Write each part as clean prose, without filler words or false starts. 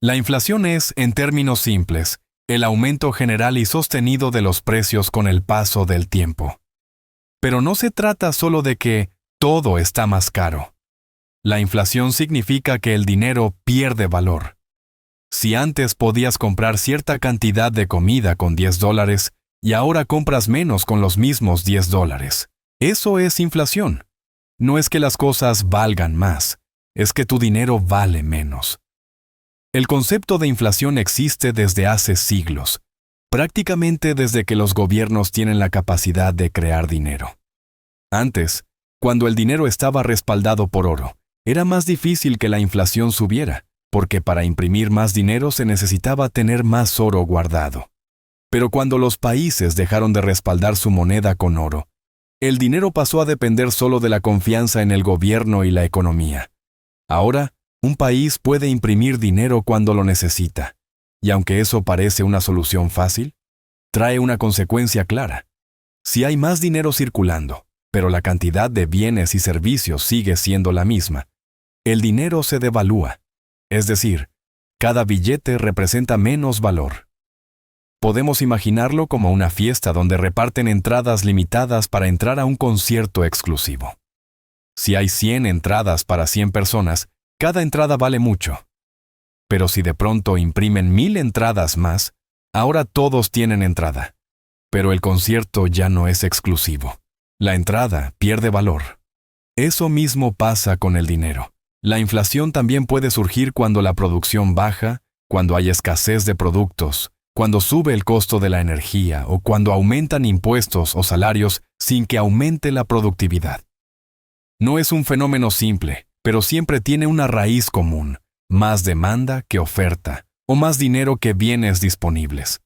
La inflación es, en términos simples, el aumento general y sostenido de los precios con el paso del tiempo. Pero no se trata solo de que todo está más caro. La inflación significa que el dinero pierde valor. Si antes podías comprar cierta cantidad de comida con $10 y ahora compras menos con los mismos $10, eso es inflación. No es que las cosas valgan más, es que tu dinero vale menos. El concepto de inflación existe desde hace siglos, prácticamente desde que los gobiernos tienen la capacidad de crear dinero. Antes, cuando el dinero estaba respaldado por oro, era más difícil que la inflación subiera, porque para imprimir más dinero se necesitaba tener más oro guardado. Pero cuando los países dejaron de respaldar su moneda con oro, el dinero pasó a depender solo de la confianza en el gobierno y la economía. Ahora, un país puede imprimir dinero cuando lo necesita, y aunque eso parece una solución fácil, trae una consecuencia clara. Si hay más dinero circulando, pero la cantidad de bienes y servicios sigue siendo la misma, el dinero se devalúa, es decir, cada billete representa menos valor. Podemos imaginarlo como una fiesta donde reparten entradas limitadas para entrar a un concierto exclusivo. Si hay 100 entradas para 100 personas, cada entrada vale mucho. Pero si de pronto imprimen 1000 entradas más, ahora todos tienen entrada. Pero el concierto ya no es exclusivo. La entrada pierde valor. Eso mismo pasa con el dinero. La inflación también puede surgir cuando la producción baja, cuando hay escasez de productos, cuando sube el costo de la energía o cuando aumentan impuestos o salarios sin que aumente la productividad. No es un fenómeno simple, pero siempre tiene una raíz común: más demanda que oferta, o más dinero que bienes disponibles.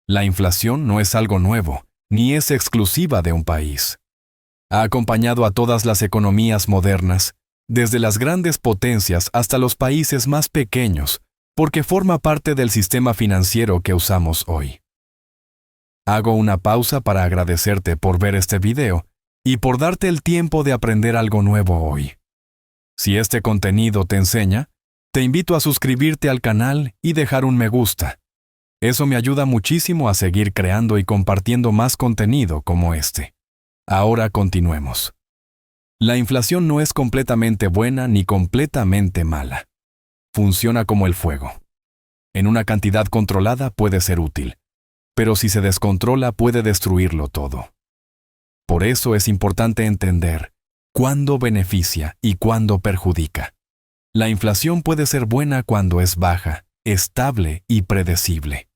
La inflación no es algo nuevo, ni es exclusiva de un país. Ha acompañado a todas las economías modernas, desde las grandes potencias hasta los países más pequeños, porque forma parte del sistema financiero que usamos hoy. Hago una pausa para agradecerte por ver este video y por darte el tiempo de aprender algo nuevo hoy. Si este contenido te enseña, te invito a suscribirte al canal y dejar un me gusta. Eso me ayuda muchísimo a seguir creando y compartiendo más contenido como este. Ahora continuemos. La inflación no es completamente buena ni completamente mala. Funciona como el fuego. En una cantidad controlada puede ser útil, pero si se descontrola puede destruirlo todo. Por eso es importante entender cuándo beneficia y cuándo perjudica. La inflación puede ser buena cuando es baja, estable y predecible.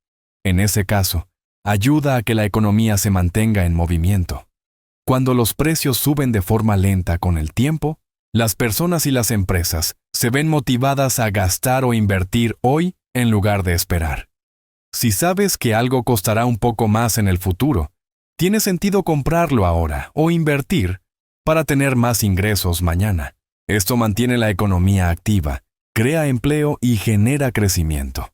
En ese caso, ayuda a que la economía se mantenga en movimiento. Cuando los precios suben de forma lenta con el tiempo, las personas y las empresas se ven motivadas a gastar o invertir hoy en lugar de esperar. Si sabes que algo costará un poco más en el futuro, tiene sentido comprarlo ahora o invertir para tener más ingresos mañana. Esto mantiene la economía activa, crea empleo y genera crecimiento.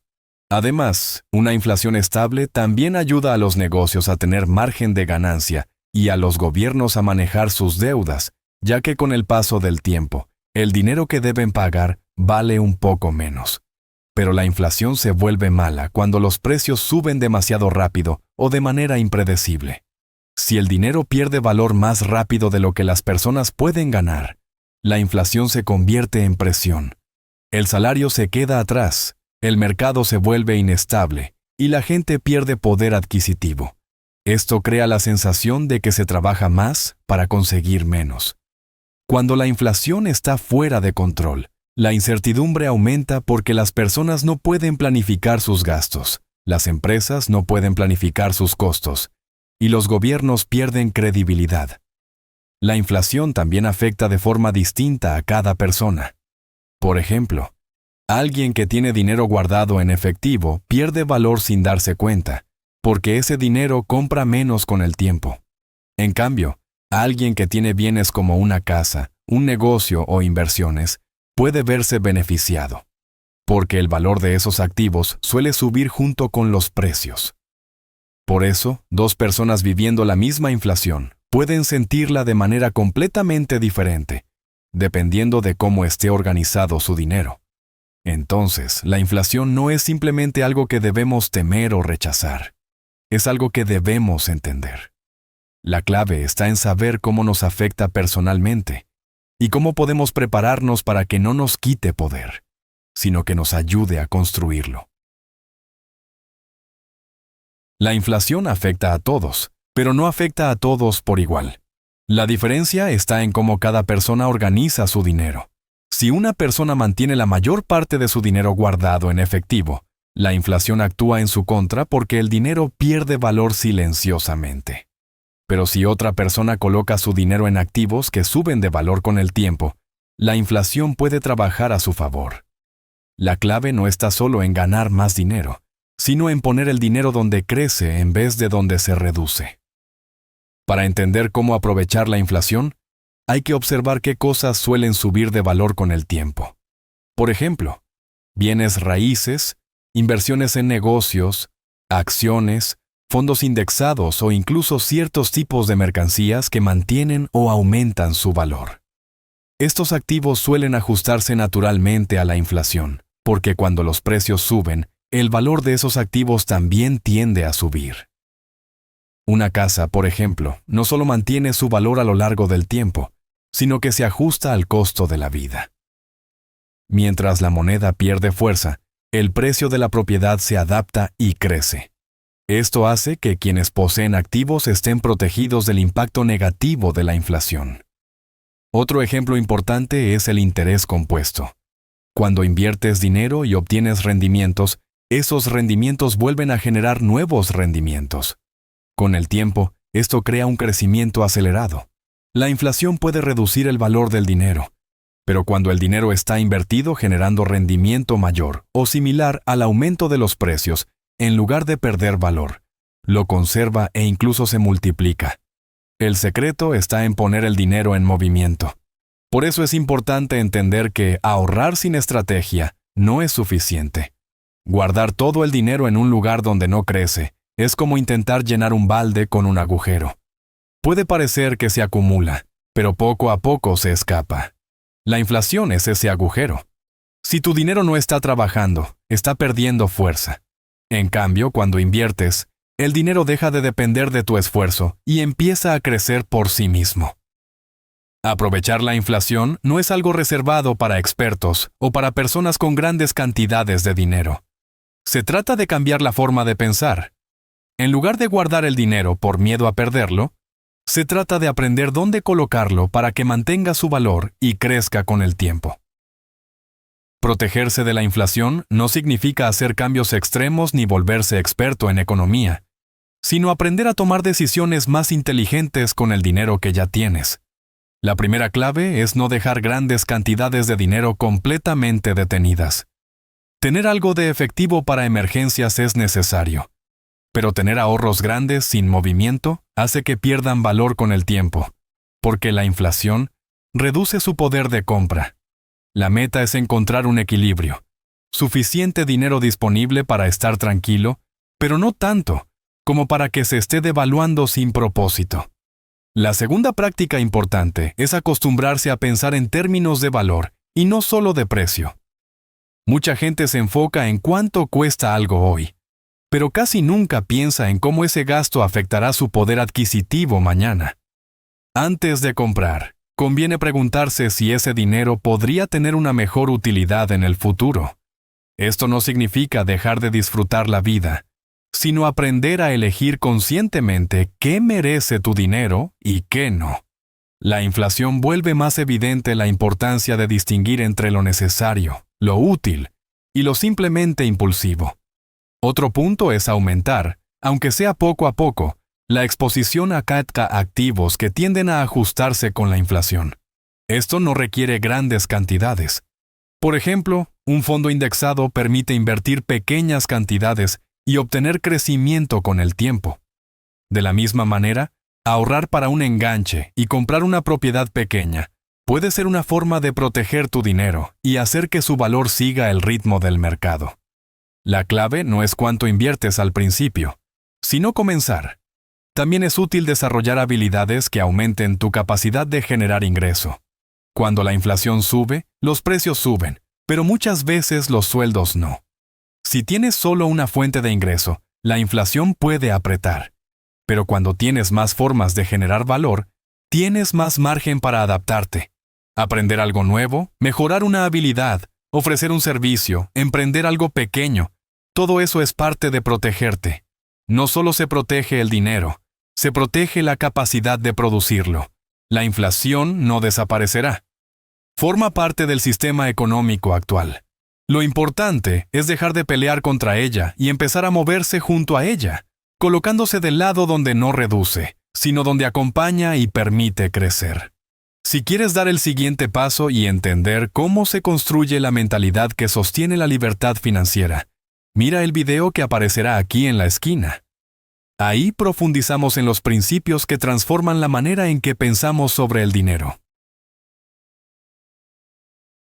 Además, una inflación estable también ayuda a los negocios a tener margen de ganancia y a los gobiernos a manejar sus deudas, ya que con el paso del tiempo, el dinero que deben pagar vale un poco menos. Pero la inflación se vuelve mala cuando los precios suben demasiado rápido o de manera impredecible. Si el dinero pierde valor más rápido de lo que las personas pueden ganar, la inflación se convierte en presión. El salario se queda atrás, el mercado se vuelve inestable y la gente pierde poder adquisitivo. Esto crea la sensación de que se trabaja más para conseguir menos. Cuando la inflación está fuera de control, la incertidumbre aumenta porque las personas no pueden planificar sus gastos, las empresas no pueden planificar sus costos, y los gobiernos pierden credibilidad. La inflación también afecta de forma distinta a cada persona. Por ejemplo, alguien que tiene dinero guardado en efectivo pierde valor sin darse cuenta, porque ese dinero compra menos con el tiempo. En cambio, alguien que tiene bienes como una casa, un negocio o inversiones, puede verse beneficiado, porque el valor de esos activos suele subir junto con los precios. Por eso, dos personas viviendo la misma inflación pueden sentirla de manera completamente diferente, dependiendo de cómo esté organizado su dinero. Entonces, la inflación no es simplemente algo que debemos temer o rechazar. Es algo que debemos entender. La clave está en saber cómo nos afecta personalmente y cómo podemos prepararnos para que no nos quite poder, sino que nos ayude a construirlo. La inflación afecta a todos, pero no afecta a todos por igual. La diferencia está en cómo cada persona organiza su dinero. Si una persona mantiene la mayor parte de su dinero guardado en efectivo, la inflación actúa en su contra porque el dinero pierde valor silenciosamente. Pero si otra persona coloca su dinero en activos que suben de valor con el tiempo, la inflación puede trabajar a su favor. La clave no está solo en ganar más dinero, sino en poner el dinero donde crece en vez de donde se reduce. Para entender cómo aprovechar la inflación, hay que observar qué cosas suelen subir de valor con el tiempo. Por ejemplo, bienes raíces, inversiones en negocios, acciones, fondos indexados o incluso ciertos tipos de mercancías que mantienen o aumentan su valor. Estos activos suelen ajustarse naturalmente a la inflación, porque cuando los precios suben, el valor de esos activos también tiende a subir. Una casa, por ejemplo, no solo mantiene su valor a lo largo del tiempo, sino que se ajusta al costo de la vida. Mientras la moneda pierde fuerza, el precio de la propiedad se adapta y crece. Esto hace que quienes poseen activos estén protegidos del impacto negativo de la inflación. Otro ejemplo importante es el interés compuesto. Cuando inviertes dinero y obtienes rendimientos, esos rendimientos vuelven a generar nuevos rendimientos. Con el tiempo, esto crea un crecimiento acelerado. La inflación puede reducir el valor del dinero, pero cuando el dinero está invertido generando rendimiento mayor o similar al aumento de los precios, en lugar de perder valor, lo conserva e incluso se multiplica. El secreto está en poner el dinero en movimiento. Por eso es importante entender que ahorrar sin estrategia no es suficiente. Guardar todo el dinero en un lugar donde no crece es como intentar llenar un balde con un agujero. Puede parecer que se acumula, pero poco a poco se escapa. La inflación es ese agujero. Si tu dinero no está trabajando, está perdiendo fuerza. En cambio, cuando inviertes, el dinero deja de depender de tu esfuerzo y empieza a crecer por sí mismo. Aprovechar la inflación no es algo reservado para expertos o para personas con grandes cantidades de dinero. Se trata de cambiar la forma de pensar. En lugar de guardar el dinero por miedo a perderlo, se trata de aprender dónde colocarlo para que mantenga su valor y crezca con el tiempo. Protegerse de la inflación no significa hacer cambios extremos ni volverse experto en economía, sino aprender a tomar decisiones más inteligentes con el dinero que ya tienes. La primera clave es no dejar grandes cantidades de dinero completamente detenidas. Tener algo de efectivo para emergencias es necesario, pero tener ahorros grandes sin movimiento hace que pierdan valor con el tiempo, porque la inflación reduce su poder de compra. La meta es encontrar un equilibrio, suficiente dinero disponible para estar tranquilo, pero no tanto como para que se esté devaluando sin propósito. La segunda práctica importante es acostumbrarse a pensar en términos de valor y no solo de precio. Mucha gente se enfoca en cuánto cuesta algo hoy, pero casi nunca piensa en cómo ese gasto afectará su poder adquisitivo mañana. Antes de comprar, conviene preguntarse si ese dinero podría tener una mejor utilidad en el futuro. Esto no significa dejar de disfrutar la vida, sino aprender a elegir conscientemente qué merece tu dinero y qué no. La inflación vuelve más evidente la importancia de distinguir entre lo necesario, lo útil y lo simplemente impulsivo. Otro punto es aumentar, aunque sea poco a poco, la exposición a activos que tienden a ajustarse con la inflación. Esto no requiere grandes cantidades. Por ejemplo, un fondo indexado permite invertir pequeñas cantidades y obtener crecimiento con el tiempo. De la misma manera, ahorrar para un enganche y comprar una propiedad pequeña puede ser una forma de proteger tu dinero y hacer que su valor siga el ritmo del mercado. La clave no es cuánto inviertes al principio, sino comenzar. También es útil desarrollar habilidades que aumenten tu capacidad de generar ingreso. Cuando la inflación sube, los precios suben, pero muchas veces los sueldos no. Si tienes solo una fuente de ingreso, la inflación puede apretar. Pero cuando tienes más formas de generar valor, tienes más margen para adaptarte. Aprender algo nuevo, mejorar una habilidad, ofrecer un servicio, emprender algo pequeño, todo eso es parte de protegerte. No solo se protege el dinero, se protege la capacidad de producirlo. La inflación no desaparecerá. Forma parte del sistema económico actual. Lo importante es dejar de pelear contra ella y empezar a moverse junto a ella, colocándose del lado donde no reduce, sino donde acompaña y permite crecer. Si quieres dar el siguiente paso y entender cómo se construye la mentalidad que sostiene la libertad financiera, mira el video que aparecerá aquí en la esquina. Ahí profundizamos en los principios que transforman la manera en que pensamos sobre el dinero.